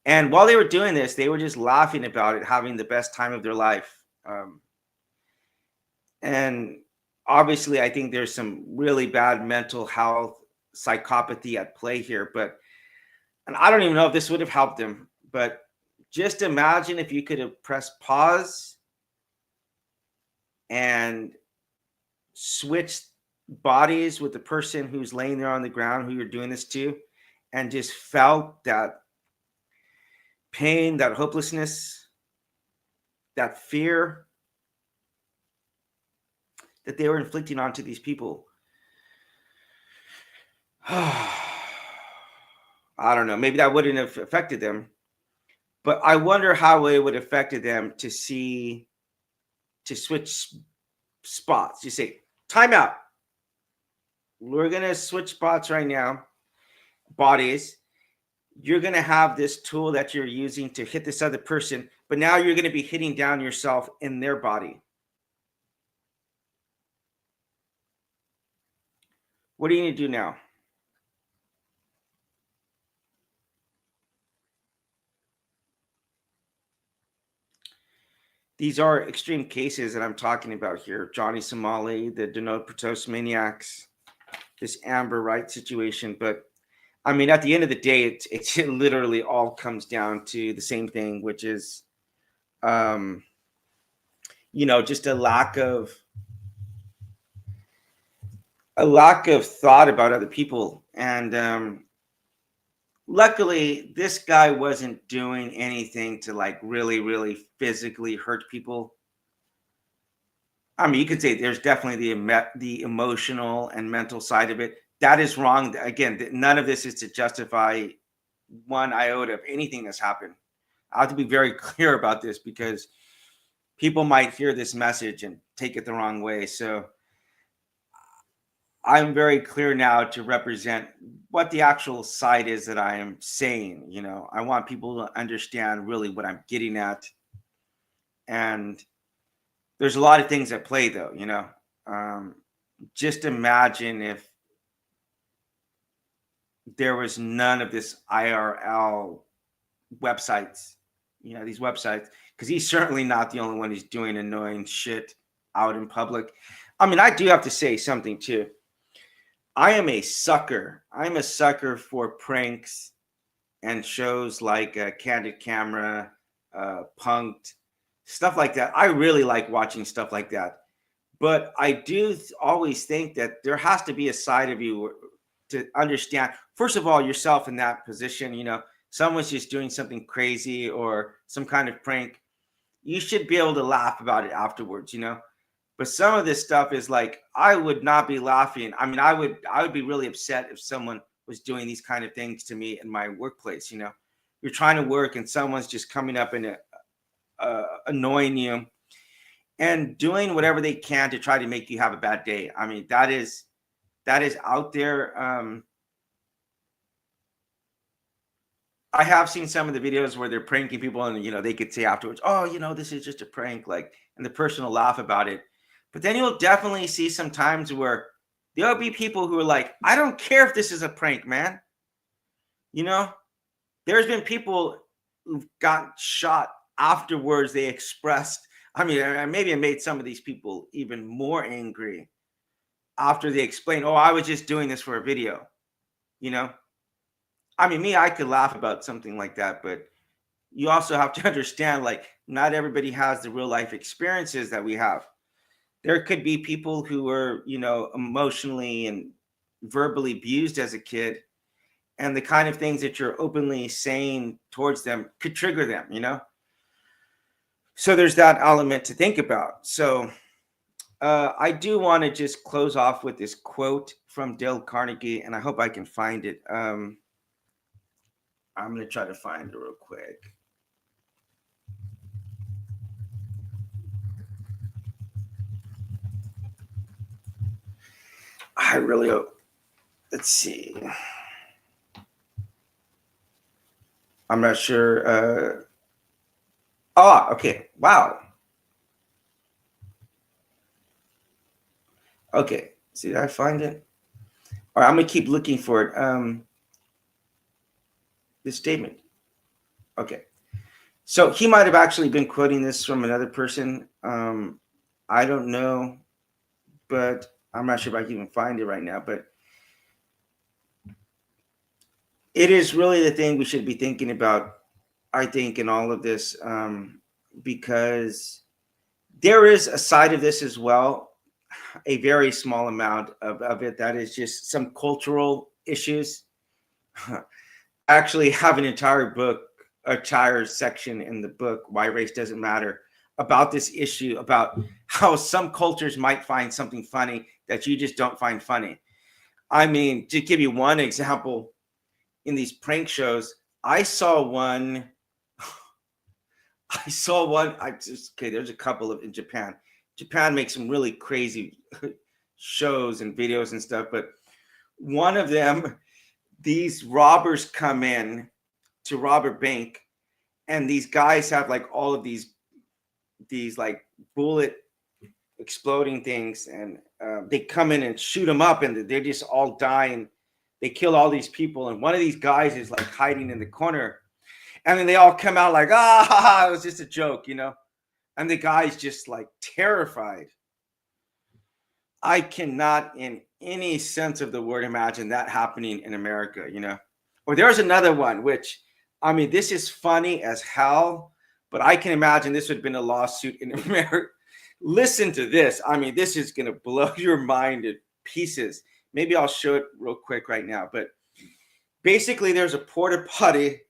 And while they were doing this, they were just laughing about it, having the best time of their life. And obviously, I think there's some really bad mental health, psychopathy at play here. And I don't even know if this would have helped them. But just imagine if you could have pressed pause and switched bodies with the person who's laying there on the ground who you're doing this to, and just felt that pain, that hopelessness, that fear that they were inflicting onto these people. I don't know. Maybe that wouldn't have affected them, but I wonder how it would have affected them to switch spots. You say, time out. We're going to switch spots right now. Bodies. You're going to have this tool that you're using to hit this other person, but now you're going to be hitting down yourself in their body. What are you going to do now? These are extreme cases that I'm talking about here. Johnny Somali, the Deportation maniacs, this Amber Wright situation. But I mean, at the end of the day, it literally all comes down to the same thing, which is, just a lack of thought about other people. And luckily, this guy wasn't doing anything to like really, really physically hurt people. I mean, you could say there's definitely the emotional and mental side of it. That is wrong. Again, none of this is to justify one iota of anything that's happened. I have to be very clear about this because people might hear this message and take it the wrong way. So I'm very clear now to represent what the actual side is that I am saying. I want people to understand really what I'm getting at. And there's a lot of things at play, though. Just imagine if there was none of this IRL websites, these websites, because he's certainly not the only one who's doing annoying shit out in public. I mean, I do have to say something too. I am a sucker. I'm a sucker for pranks and shows like Candid Camera, Punked, stuff like that. I really like watching stuff like that. But I do always think that there has to be a side of you to understand, first of all, yourself in that position. Someone's just doing something crazy or some kind of prank. You should be able to laugh about it afterwards. But some of this stuff is like, I would not be laughing. I mean, I would be really upset if someone was doing these kind of things to me in my workplace. You're trying to work and someone's just coming up and annoying you and doing whatever they can to try to make you have a bad day. I mean, that is out there. I have seen some of the videos where they're pranking people and, they could say afterwards, oh, this is just a prank, and the person will laugh about it. But then you'll definitely see some times where there'll be people who are like, I don't care if this is a prank, man. There's been people who've got shot afterwards. They expressed, maybe it made some of these people even more angry after they explained, oh, I was just doing this for a video. I could laugh about something like that, but you also have to understand, not everybody has the real life experiences that we have. There could be people who were, emotionally and verbally abused as a kid, and the kind of things that you're openly saying towards them could trigger them, So there's that element to think about. So I do want to just close off with this quote from Dale Carnegie, and I hope I can find it. I'm going to try to find it real quick. I really hope. Let's see. I'm not sure. Okay. Wow. Okay. See, did I find it? All right, I'm going to keep looking for it. This statement. Okay. So he might have actually been quoting this from another person. I don't know, but I'm not sure if I can even find it right now. But it is really the thing we should be thinking about, I think, in all of this, because there is a side of this as well, a very small amount of it that is just some cultural issues. I actually have an entire section in the book, Why Race Doesn't Matter, about this issue, about how some cultures might find something funny that you just don't find funny. To give you one example, in these prank shows, there's a couple of in Japan. Japan makes some really crazy shows and videos and stuff, but one of them, these robbers come in to rob a bank, and these guys have all of these bullet exploding things, and they come in and shoot them up, and they're just all dying. They kill all these people, and one of these guys is hiding in the corner, and then they all come out it was just a joke, and the guy's just terrified. I cannot, in any sense of the word, imagine that happening in America, Or there's another one, which, this is funny as hell, but I can imagine this would have been a lawsuit in America. Listen to this. This is going to blow your mind to pieces. Maybe I'll show it real quick right now. But basically, there's a porta potty,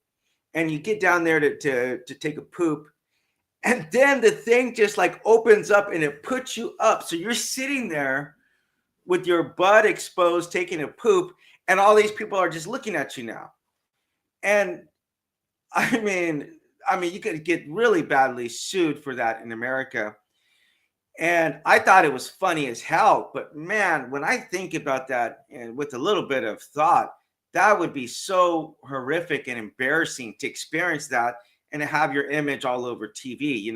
and you get down there to take a poop. And then the thing just opens up and it puts you up. So you're sitting there with your butt exposed, taking a poop, and all these people are just looking at you now. And you could get really badly sued for that in America. And I thought it was funny as hell. But man, when I think about that, and with a little bit of thought, that would be so horrific and embarrassing to experience that and to have your image all over TV,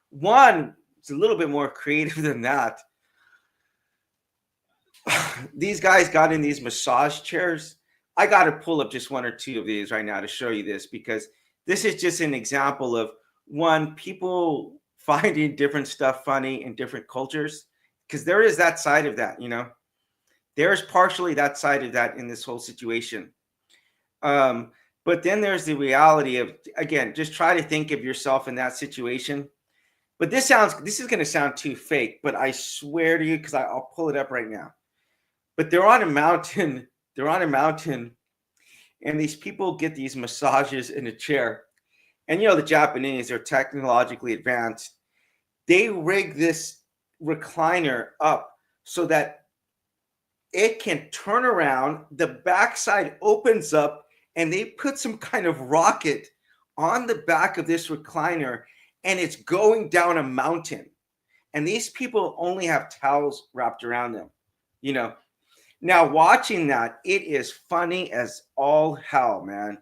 One It's a little bit more creative than that. These guys got in these massage chairs. I got to pull up just one or two of these right now to show you this, because this is just an example of one, people finding different stuff funny in different cultures, because there is that side of that, there is partially that side of that in this whole situation. But then there's the reality of, again, just try to think of yourself in that situation. But this is going to sound too fake, but I swear to you, because I'll pull it up right now. But they're on a mountain. They're on a mountain, and these people get these massages in a chair. And the Japanese are technologically advanced. They rig this recliner up so that it can turn around. The backside opens up, and they put some kind of rocket on the back of this recliner, and it's going down a mountain. And these people only have towels wrapped around them, Now, watching that, it is funny as all hell, man.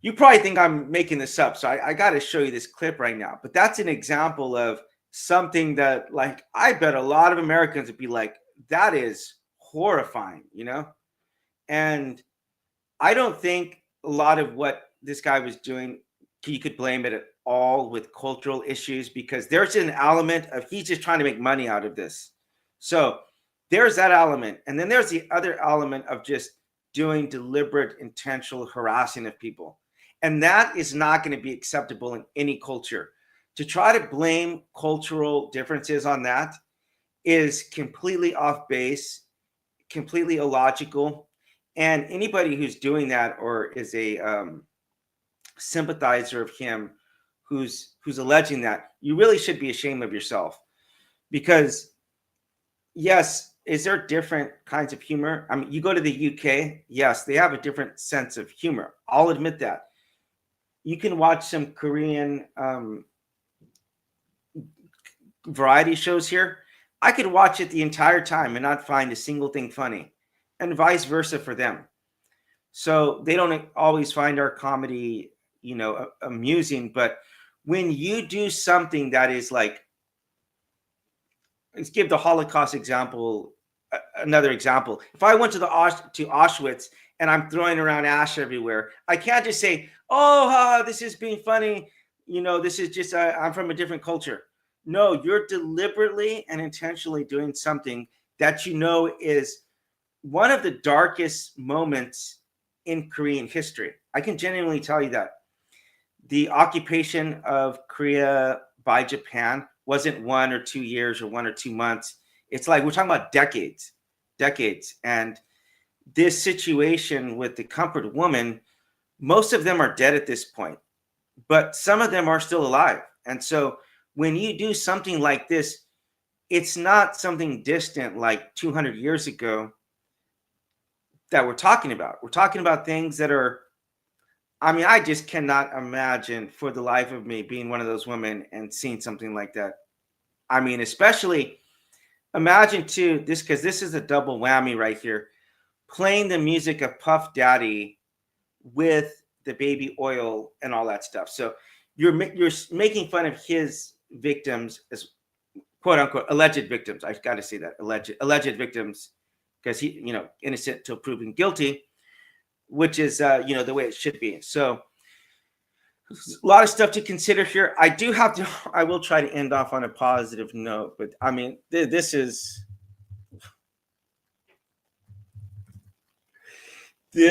You probably think I'm making this up, so I got to show you this clip right now. But that's an example of something that, like, I bet a lot of Americans would be like, that is horrifying, And I don't think a lot of what this guy was doing, you could blame it at all with cultural issues, because there's an element of he's just trying to make money out of this. So there's that element. And then there's the other element of just doing deliberate, intentional harassing of people. And that is not going to be acceptable in any culture. To try to blame cultural differences on that is completely off base, completely illogical. And anybody who's doing that or is a sympathizer of him who's alleging that, you really should be ashamed of yourself. Because yes, is there different kinds of humor? I mean, you go to the UK, yes, they have a different sense of humor. I'll admit that. You can watch some Korean variety shows here. I could watch it the entire time and not find a single thing funny, and vice versa for them. So they don't always find our comedy, amusing. But when you do something that is like, let's give the Holocaust example, another example. If I went to Auschwitz and I'm throwing around ash everywhere, I can't just say, oh, this is being funny. This is just, I'm from a different culture. No, you're deliberately and intentionally doing something that is one of the darkest moments in Korean history. I can genuinely tell you that. The occupation of Korea by Japan wasn't 1 or 2 years or 1 or 2 months. It's like we're talking about decades. And this situation with the comfort woman, most of them are dead at this point, but some of them are still alive. And so when you do something like this, it's not something distant like 200 years ago that we're talking about. We're talking about things that are, I just cannot imagine for the life of me being one of those women and seeing something like that. Especially imagine too, because this is a double whammy right here, playing the music of Puff Daddy with the baby oil and all that stuff. So you're making fun of his victims as quote unquote alleged victims. I've got to say that alleged victims, because he, innocent till proven guilty, which is the way it should be. So a lot of stuff to consider here. I will try to end off on a positive note, but this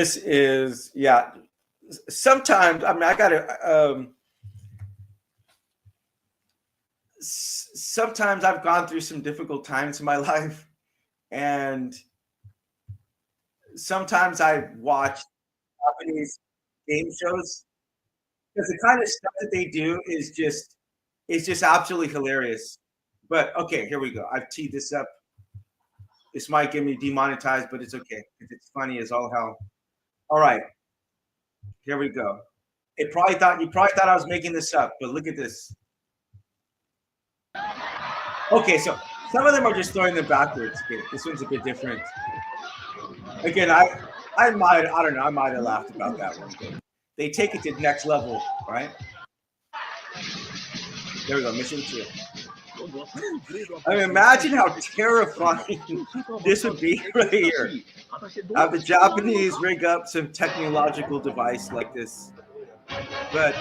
is yeah. Sometimes sometimes I've gone through some difficult times in my life, and sometimes I watch Japanese game shows, because the kind of stuff that they do is just absolutely hilarious. But okay, here we go. I've teed this up. This might get me demonetized, but it's okay. It's funny as all hell. All right, here we go. You probably thought I was making this up, but look at this. Okay, so some of them are just throwing them backwards. Okay, this one's a bit different. Again, I might have laughed about that one. But they take it to the next level, right? There we go, mission 2. I mean, imagine how terrifying this would be right here. Have the Japanese rig up some technological device like this. But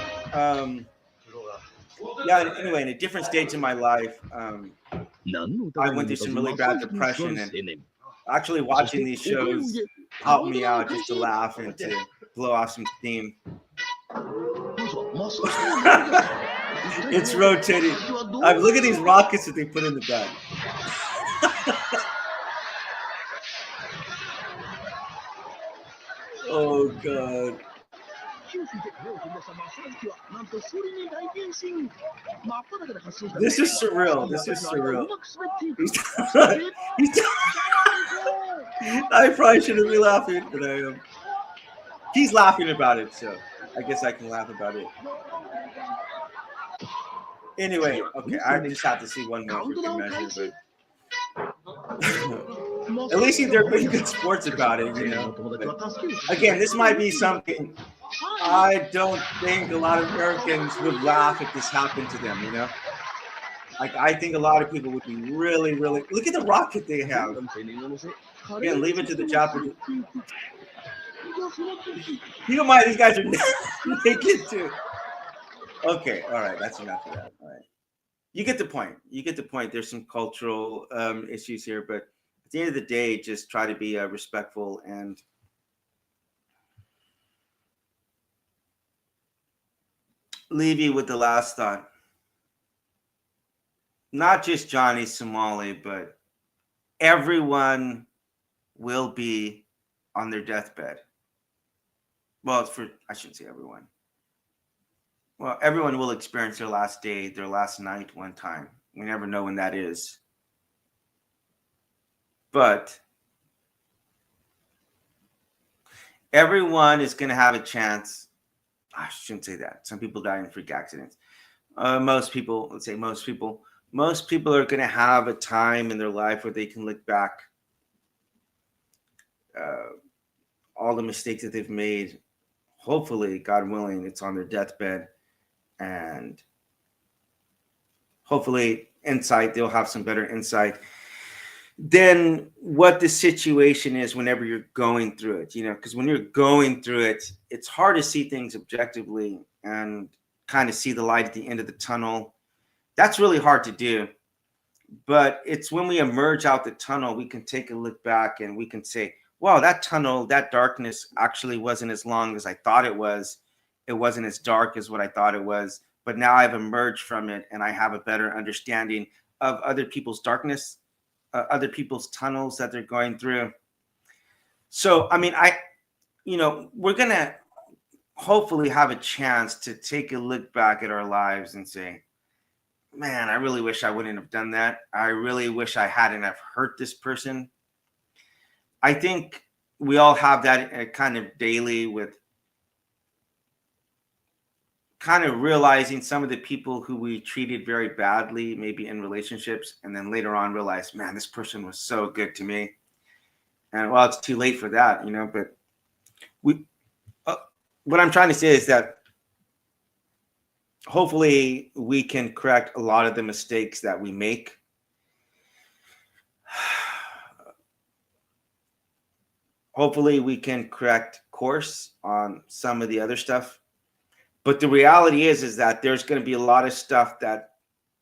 yeah, anyway, in a different stage in my life, I went through some really bad depression, and actually watching these shows helped me out just to laugh and to blow off some steam. It's rotating. Look at these rockets that they put in the back. Oh god. This is surreal. This is surreal. I probably shouldn't be laughing, but I am. He's laughing about it, so I guess I can laugh about it. Anyway, okay, I just have to see one more for good measure, but at least they're being good sports about it, you know. But again, this might be something I don't think a lot of Americans would laugh if this happened to them, you know. Like, I think a lot of people would be really, really. Look at the rocket they have. Again, leave it to the Japanese. You don't mind, these guys are naked too. Okay, all right, that's enough of that. All right, you get the point. You get the point. There's some cultural issues here, but at the end of the day, just try to be respectful and leave you with the last thought. Not just Johnny Somali, but everyone will be on their deathbed. Well, I shouldn't say everyone. Well, everyone will experience their last day, their last night one time. We never know when that is. But everyone is going to have a chance. I shouldn't say that. Some people die in freak accidents. Most people are going to have a time in their life where they can look back all the mistakes that they've made. Hopefully, God willing, it's on their deathbed. And hopefully they'll have some better insight than what the situation is whenever you're going through it, you know, because when you're going through it, it's hard to see things objectively and kind of see the light at the end of the tunnel. That's really hard to do. But it's when we emerge out the tunnel, we can take a look back and we can say, wow, that tunnel, that darkness actually wasn't as long as I thought it was. It wasn't as dark as what I thought it was, but now I've emerged from it and I have a better understanding of other people's darkness, other people's tunnels that they're going through. So, I mean, we're going to hopefully have a chance to take a look back at our lives and say, man, I really wish I wouldn't have done that. I really wish I hadn't have hurt this person. I think we all have that kind of daily with kind of realizing some of the people who we treated very badly, maybe in relationships, and then later on realize, man, this person was so good to me. And well, it's too late for that, you know, but what I'm trying to say is that hopefully we can correct a lot of the mistakes that we make. Hopefully we can correct course on some of the other stuff. But the reality is that there's going to be a lot of stuff that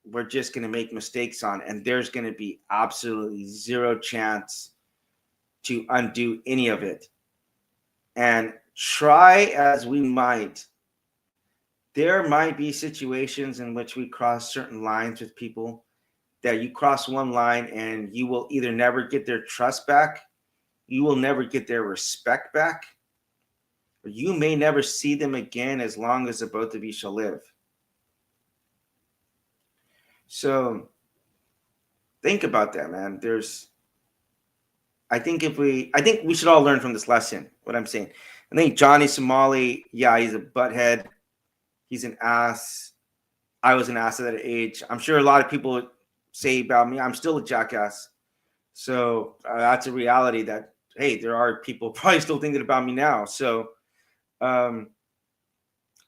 we're just going to make mistakes on, and there's going to be absolutely zero chance to undo any of it. And try as we might, there might be situations in which we cross certain lines with people that you cross one line and you will either never get their trust back, you will never get their respect back, or you may never see them again as long as the both of you shall live. So think about that, man. I think we should all learn from this lesson, what I'm saying. I think Johnny Somali, yeah, he's a butthead. He's an ass. I was an ass at that age. I'm sure a lot of people say about me, I'm still a jackass. So that's a reality that, hey, there are people probably still thinking about me now. So,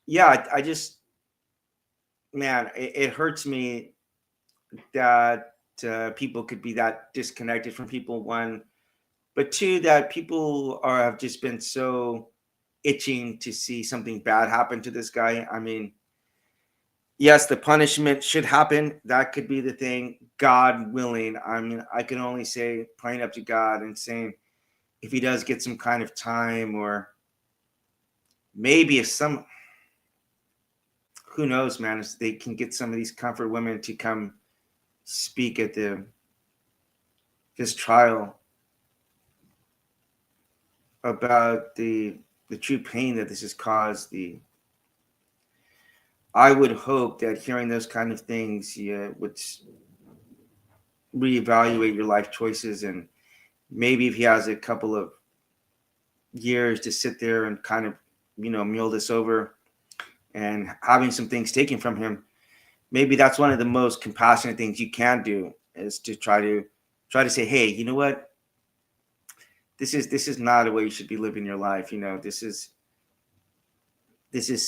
yeah, I just, man, it hurts me that people could be that disconnected from people. One, but two, that people have just been so itching to see something bad happen to this guy. I mean, yes, the punishment should happen. That could be the thing. God willing. I mean, I can only say praying up to God and saying if he does get some kind of time, or maybe if some, who knows, man, if they can get some of these comfort women to come speak at his trial about the true pain that this has caused. I would hope that hearing those kind of things, would reevaluate your life choices, and maybe if he has a couple of years to sit there and kind of, mull this over, and having some things taken from him, maybe that's one of the most compassionate things you can do, is to try to say, hey, you know what, this is not a way you should be living your life. This is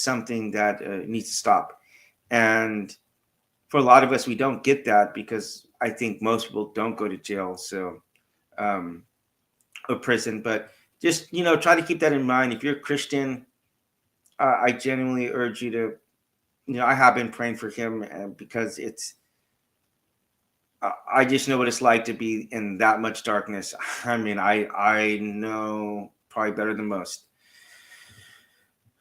something that needs to stop. And for a lot of us, we don't get that because I think most people don't go to jail, so or prison. But just try to keep that in mind. If you're a Christian, I genuinely urge you to. I have been praying for him, because I just know what it's like to be in that much darkness. I mean, I know probably better than most.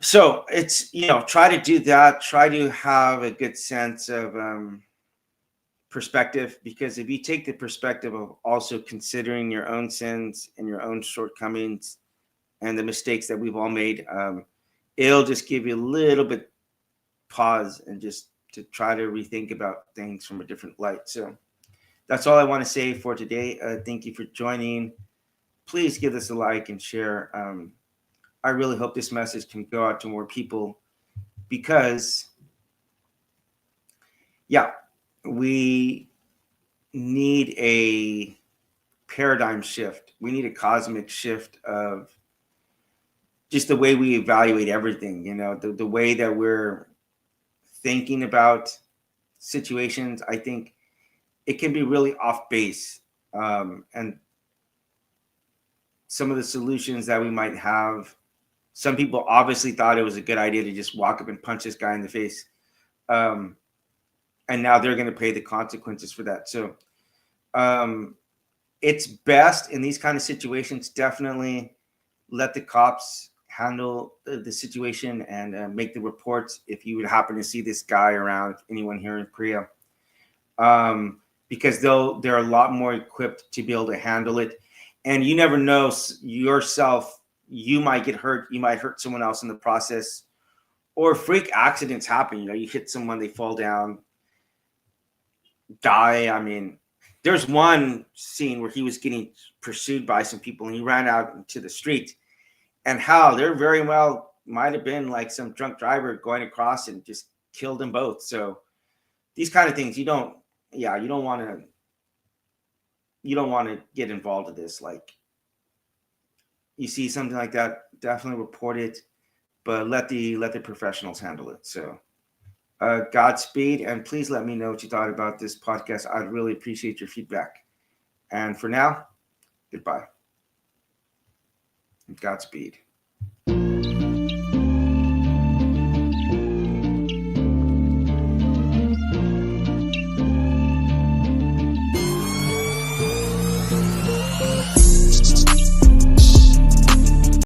So it's, try to do that. Try to have a good sense of perspective, because if you take the perspective of also considering your own sins and your own shortcomings and the mistakes that we've all made, it'll just give you a little bit pause and just to try to rethink about things from a different light. So that's all I want to say for today. Thank you for joining. Please give us a like and share. I really hope this message can go out to more people, because, yeah, we need a paradigm shift. We need a cosmic shift of just the way we evaluate everything, the way that we're thinking about situations. I think it can be really off base. And some of the solutions that we might have, some people obviously thought it was a good idea to just walk up and punch this guy in the face. And now they're going to pay the consequences for that. So it's best in these kind of situations, definitely let the cops handle the situation and make the reports if you would happen to see this guy around, anyone here in Korea. Because they're a lot more equipped to be able to handle it. And you never know yourself, you might get hurt, you might hurt someone else in the process, or freak accidents happen. You hit someone, they fall down, die. I mean, there's one scene where he was getting pursued by some people and he ran out into the street, and how there very well might have been like some drunk driver going across and just killed them both. So these kind of things, you don't want to get involved in this. Like, you see something like that, definitely report it, but let the professionals handle it. So Godspeed, and please let me know what you thought about this podcast. I'd really appreciate your feedback. And for now, goodbye. Godspeed.